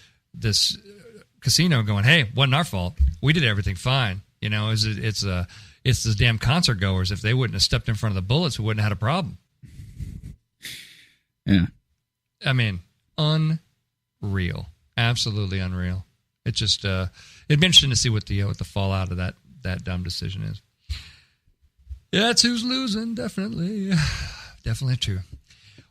Speaker 3: casino going, hey, wasn't our fault. We did everything fine. It's the damn concert goers. If they wouldn't have stepped in front of the bullets, we wouldn't have had a problem.
Speaker 4: Yeah.
Speaker 3: I mean, unreal. Absolutely unreal. It's just, it'd be interesting to see what the fallout of that dumb decision is. That's who's losing. Definitely true.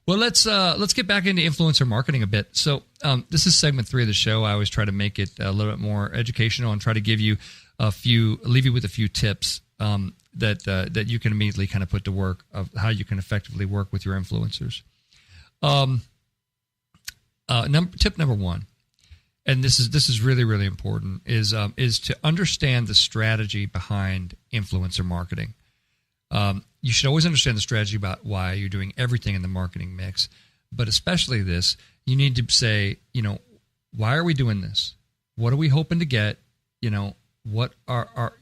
Speaker 3: Well, let's get back into influencer marketing a bit. So this is segment 3 of the show. I always try to make it a little bit more educational and try to give you leave you with a few tips that you can immediately kind of put to work of how you can effectively work with your influencers. Tip number 1, and this is really, really important, is to understand the strategy behind influencer marketing. You should always understand the strategy about why you're doing everything in the marketing mix, but especially this, you need to say, why are we doing this? What are we hoping to get? What are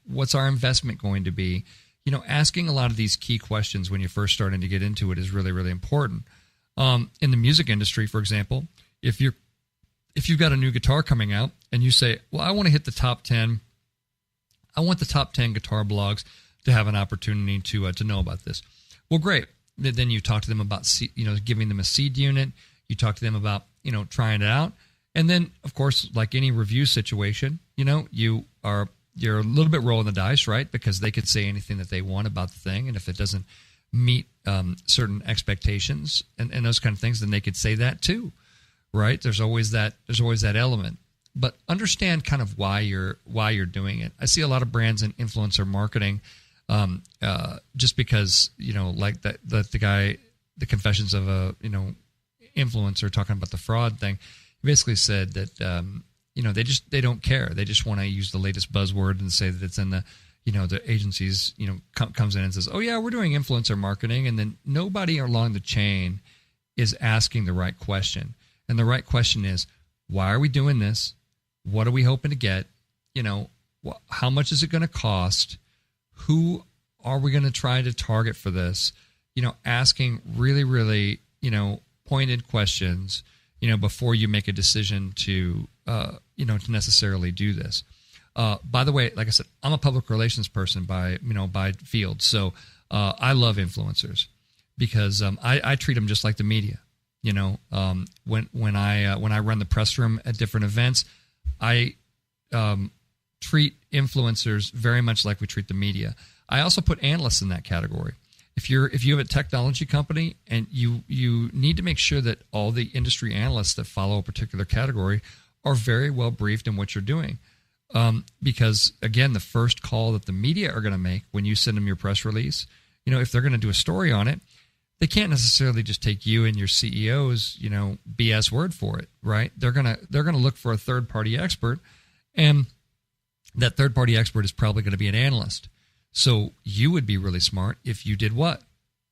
Speaker 3: what's our investment going to be? Asking a lot of these key questions when you're first starting to get into it is really, really important. In the music industry, for example, if you've got a new guitar coming out and you say, well, I want to hit the top 10, I want the top 10 guitar blogs to have an opportunity to know about this. Well, great. Then you talk to them about, giving them a seed unit. You talk to them about, trying it out. And then, of course, like any review situation, you're a little bit rolling the dice, right? Because they could say anything that they want about the thing. And if it doesn't meet certain expectations and those kind of things, then they could say that too, right? There's always that element. But understand kind of why you're doing it. I see a lot of brands in influencer marketing, just because, like the guy, the Confessions of a, influencer talking about the fraud thing, he basically said that, they don't care. They just want to use the latest buzzword and say that it's in the, the agencies, comes in and says, oh yeah, we're doing influencer marketing. And then nobody along the chain is asking the right question. And the right question is, why are we doing this? What are we hoping to get? How much is it going to cost? Who are we going to try to target for this? Asking really, really, pointed questions, before you make a decision to necessarily do this. By the way, like I said, I'm a public relations person by field. So I love influencers because I treat them just like the media. When I run the press room at different events, I treat influencers very much like we treat the media. I also put analysts in that category. If you have a technology company and you need to make sure that all the industry analysts that follow a particular category are very well briefed in what you're doing. Because again, the first call that the media are going to make when you send them your press release, if they're going to do a story on it, they can't necessarily just take you and your CEO's, BS word for it, right? They're going to look for a third party expert, and that third party expert is probably going to be an analyst. So you would be really smart if you did what?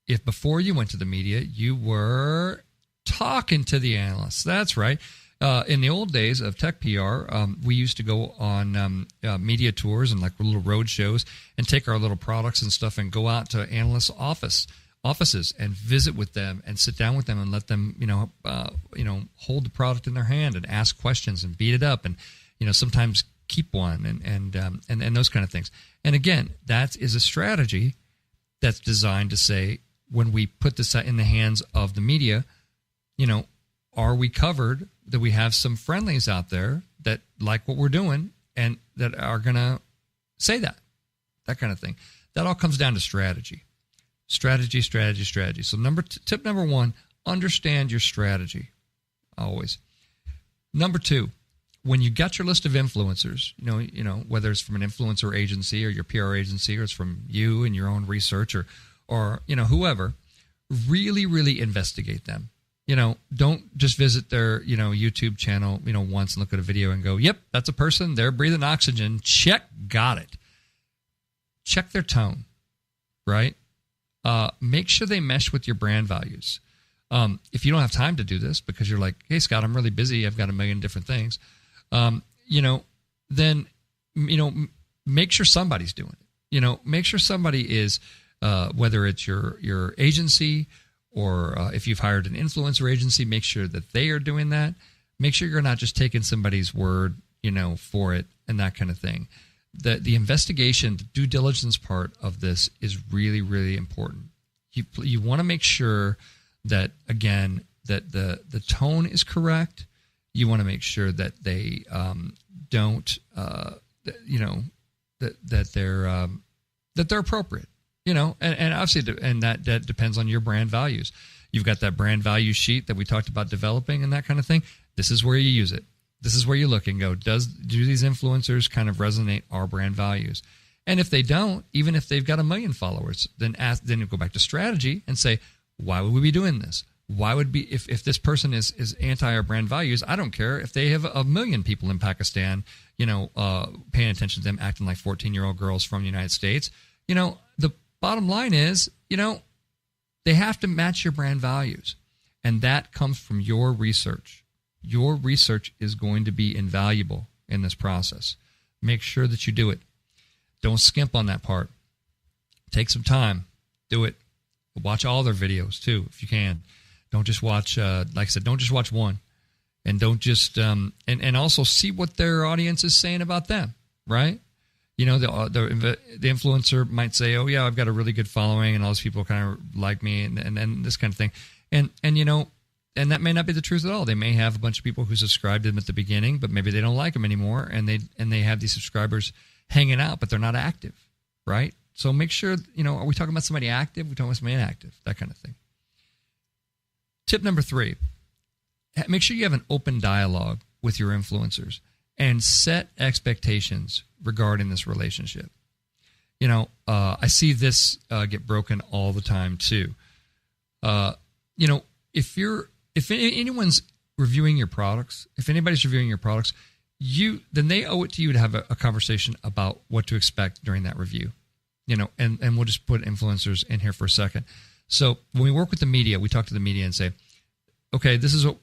Speaker 3: If before you went to the media, you were talking to the analysts. That's right. In the old days of tech PR, we used to go on media tours and like little road shows and take our little products and stuff and go out to analysts' offices and visit with them and sit down with them and let them, hold the product in their hand and ask questions and beat it up and, sometimes keep one and those kind of things. And again, that is a strategy that's designed to say, when we put this in the hands of the media, are we covered, that we have some friendlies out there that like what we're doing and that are going to say that kind of thing. That all comes down to strategy. Strategy. So tip number 1, understand your strategy always. Number 2, when you got your list of influencers, whether it's from an influencer agency or your PR agency, or it's from you and your own research or whoever, really, really investigate them. Don't just visit their, YouTube channel, once and look at a video and go, yep, that's a person. They're breathing oxygen. Check. Got it. Check their tone, right? Make sure they mesh with your brand values. If you don't have time to do this because you're like, hey, Scott, I'm really busy. I've got a million different things. Then make sure somebody's doing it. Make sure somebody is, whether it's your agency or if you've hired an influencer agency, make sure that they are doing that. Make sure you're not just taking somebody's word, for it and that kind of thing. The investigation, the due diligence part of this is really, really important. You want to make sure that, again, that the tone is correct. You want to make sure that they don't, that they're appropriate. and obviously, and that depends on your brand values. You've got that brand value sheet that we talked about developing and that kind of thing. This is where you use it. This is where you look and go, do these influencers kind of resonate our brand values? And if they don't, even if they've got 1 million followers, then you go back to strategy and say, why would we be doing this? Why would be if this person is anti our brand values? I don't care if they have 1 million people in Pakistan, paying attention to them, acting like 14-year-old girls from the United States. The bottom line is, they have to match your brand values, and that comes from your research. Your research is going to be invaluable in this process. Make sure that you do it. Don't skimp on that part. Take some time. Do it. Watch all their videos too, if you can. Don't just watch, like I said, don't just watch one. And don't just, and also see what their audience is saying about them, right? The influencer might say, oh yeah, I've got a really good following and all those people kind of like me and this kind of thing. And that may not be the truth at all. They may have a bunch of people who subscribed to them at the beginning, but maybe they don't like them anymore, and they have these subscribers hanging out, but they're not active, right? So make sure, are we talking about somebody active? We're talking about somebody inactive, that kind of thing. Tip number 3, make sure you have an open dialogue with your influencers and set expectations regarding this relationship. I see this get broken all the time too. If anyone's reviewing your products, if anybody's reviewing your products, then they owe it to you to have a conversation about what to expect during that review. And we'll just put influencers in here for a second. So when we work with the media, we talk to the media and say, okay, this is what,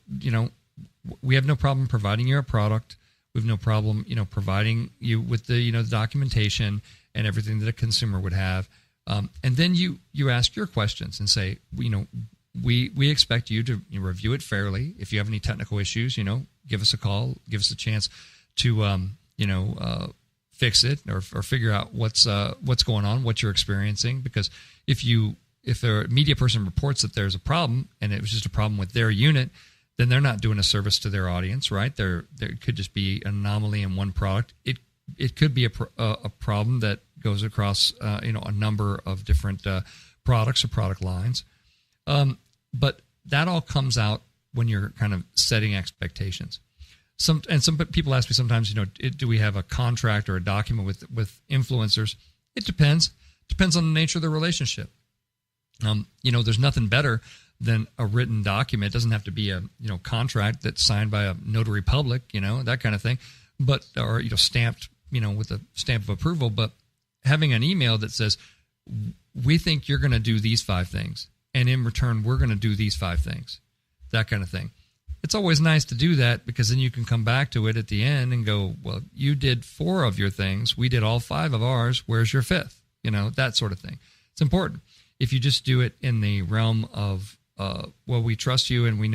Speaker 3: we have no problem providing you a product. We have no problem, providing you with the, the documentation and everything that a consumer would have. And then you ask your questions and say, we expect you to review it fairly. If you have any technical issues, give us a call, give us a chance to, fix it or figure out what's going on, what you're experiencing. Because if a media person reports that there's a problem and it was just a problem with their unit, then they're not doing a service to their audience, right? There could just be an anomaly in one product. It could be a problem that goes across, a number of different products or product lines. But that all comes out when you're kind of setting expectations. Some people ask me sometimes, do we have a contract or a document with influencers? It depends. Depends on the nature of the relationship. There's nothing better than a written document. It doesn't have to be a contract that's signed by a notary public, that kind of thing, or stamped, with a stamp of approval. But having an email that says, we think you're going to do these 5 things, and in return, we're going to do these 5 things, that kind of thing. It's always nice to do that because then you can come back to it at the end and go, well, you did 4 of your things. We did all 5 of ours. Where's your 5th? That sort of thing. It's important. If you just do it in the realm of, well, we trust you and we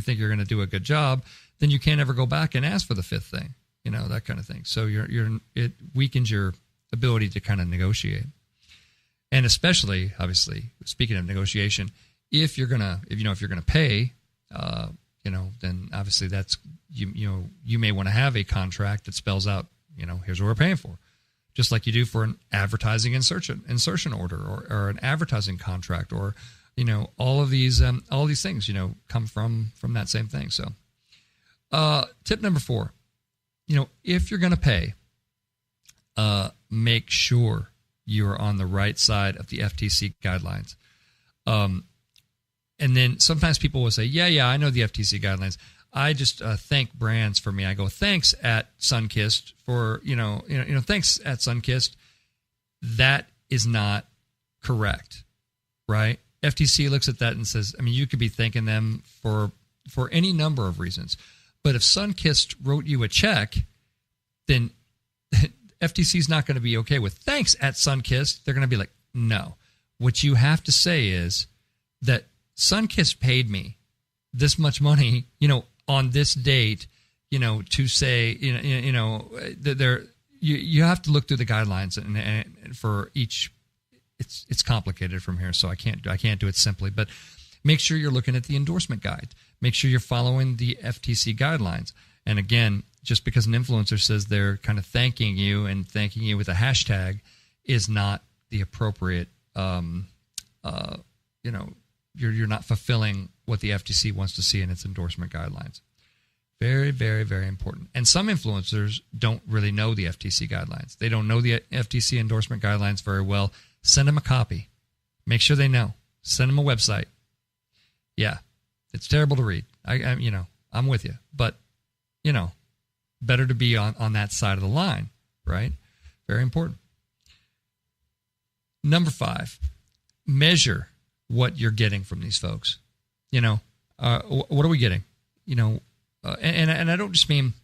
Speaker 3: think you're going to do a good job, then you can't ever go back and ask for the 5th thing, that kind of thing. So it weakens your ability to kind of negotiate. And especially, obviously, speaking of negotiation, if you're gonna pay, then obviously that's you may want to have a contract that spells out, here's what we're paying for, just like you do for an advertising insertion order or an advertising contract, or all these things come from that same thing. So, tip number 4, if you're gonna pay, make sure you're on the right side of the FTC guidelines. And then sometimes people will say, yeah, I know the FTC guidelines. I just thank brands for me. I go, thanks at Sunkist for, thanks at Sunkist. That is not correct, right? FTC looks at that and says, you could be thanking them for any number of reasons. But if Sunkist wrote you a check, then FTC is not going to be okay with thanks at Sunkist. They're going to be like, no. What you have to say is that Sunkist paid me this much money, on this date, to say, that you have to look through the guidelines and for each, it's complicated from here, so I can't do it simply. But make sure you're looking at the endorsement guide. Make sure you're following the FTC guidelines. And again, just because an influencer says they're kind of thanking you with a hashtag is not the appropriate you're not fulfilling what the FTC wants to see in its endorsement guidelines. Very, very, very important. And some influencers don't really know the FTC guidelines. They don't know the FTC endorsement guidelines very well. Send them a copy. Make sure they know. Send them a website. Yeah, it's terrible to read. I'm with you. But, better to be on that side of the line, right? Very important. Number 5, measure what you're getting from these folks. What are we getting? And I don't just mean,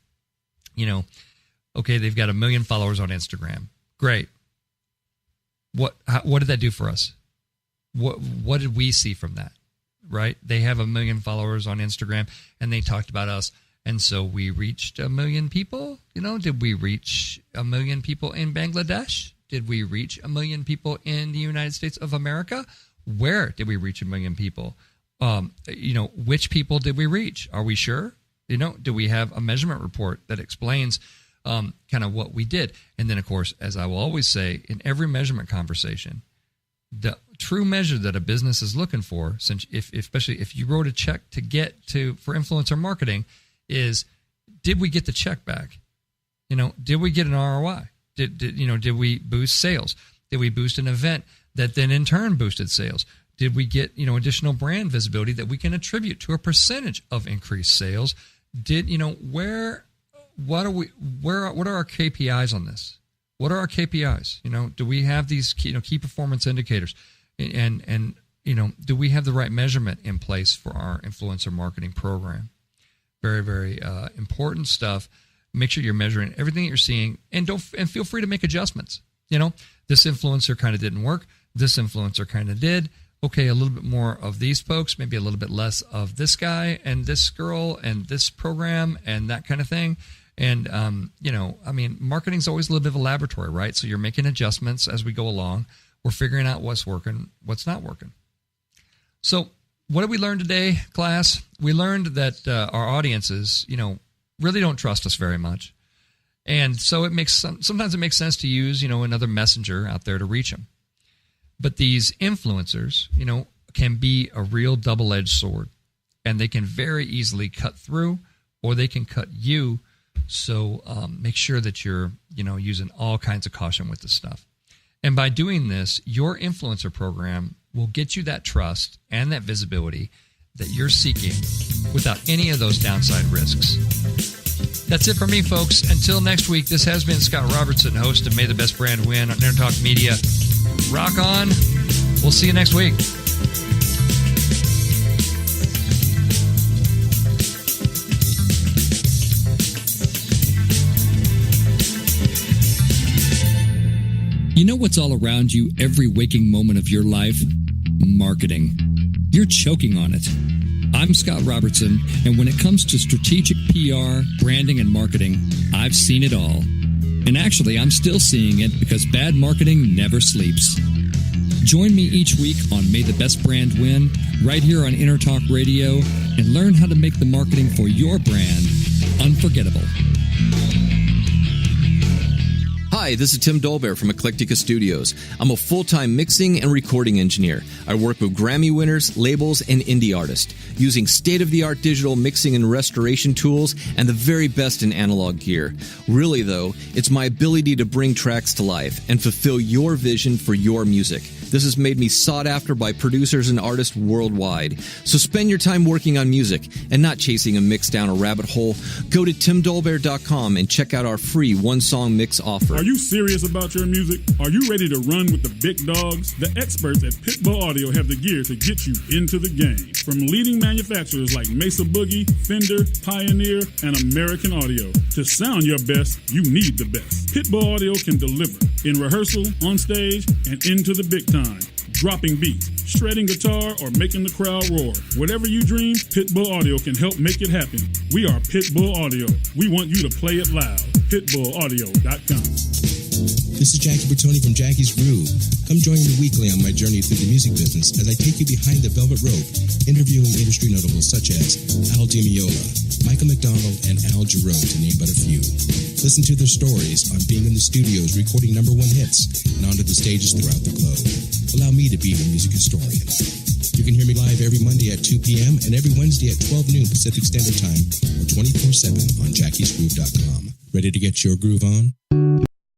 Speaker 3: okay, they've got 1 million followers on Instagram. Great. What did that do for us? What did we see from that? Right? They have 1 million followers on Instagram, and they talked about us, and so we reached 1 million people. Did we reach 1 million people in Bangladesh? Did we reach 1 million people in the United States of America? Where did we reach 1 million people? Which people did we reach? Are we sure? Do we have a measurement report that explains kind of what we did? And then, of course, as I will always say in every measurement conversation, the true measure that a business is looking for, especially if you wrote a check for influencer marketing, is did we get the check back? Did we get an ROI? Did we boost sales? Did we boost an event that then in turn boosted sales? Did we get additional brand visibility that we can attribute to a percentage of increased sales? What are our KPIs on this? What are our KPIs? Do we have these key performance indicators? And do we have the right measurement in place for our influencer marketing program? Very, very important stuff. Make sure you're measuring everything that you're seeing, and feel free to make adjustments. This influencer kind of didn't work. This influencer kind of did. Okay, a little bit more of these folks, maybe a little bit less of this guy and this girl and this program and that kind of thing. And, marketing's always a little bit of a laboratory, right? So you're making adjustments as we go along. We're figuring out what's working, what's not working. So what did we learn today, class? We learned that our audiences, really don't trust us very much. And so sometimes it makes sense to use, another messenger out there to reach them. But these influencers, can be a real double-edged sword, and they can very easily cut through, or they can cut you. So make sure that you're, using all kinds of caution with this stuff. And by doing this, your influencer program will get you that trust and that visibility that you're seeking without any of those downside risks. That's it for me, folks. Until next week, this has been Scott Robertson, host of May the Best Brand Win on Intertalk Media. Rock on. We'll see you next week.
Speaker 9: You know what's all around you every waking moment of your life? Marketing. You're choking on it. I'm Scott Robertson, and when it comes to strategic PR, branding, and marketing, I've seen it all. And actually, I'm still seeing it because bad marketing never sleeps. Join me each week on May the Best Brand Win, right here on Intertalk Radio, and learn how to make the marketing for your brand unforgettable.
Speaker 7: Hi, this is Tim Dolbear from Eclectica Studios. I'm a full-time mixing and recording engineer. I work with Grammy winners, labels, and indie artists, using state-of-the-art digital mixing and restoration tools and the very best in analog gear. Really, though, it's my ability to bring tracks to life and fulfill your vision for your music. This has made me sought after by producers and artists worldwide. So spend your time working on music and not chasing a mix down a rabbit hole. Go to timdolbear.com and check out our free one-song mix offer.
Speaker 5: Are you serious about your music? Are you ready to run with the big dogs? The experts at Pitbull Audio have the gear to get you into the game. From leading manufacturers like Mesa Boogie, Fender, Pioneer, and American Audio. To sound your best, you need the best. Pitbull Audio can deliver in rehearsal, on stage, and into the big time. Dropping beats, shredding guitar, or making the crowd roar. Whatever you dream, Pitbull Audio can help make it happen. We are Pitbull Audio. We want you to play it loud. PitbullAudio.com.
Speaker 6: This is Jackie Bertoni from Jackie's Groove. Come join me weekly on my journey through the music business as I take you behind the velvet rope, interviewing industry notables such as Al Di Meola, Michael McDonald, and Al Jarreau, to name but a few. Listen to their stories on being in the studios recording #1 hits and onto the stages throughout the globe. allow me to be the music historian. You can hear me live every Monday at 2 p.m. and every Wednesday at 12 noon Pacific Standard Time or 24/7 on jackiesgroove.com. Ready to get your groove on?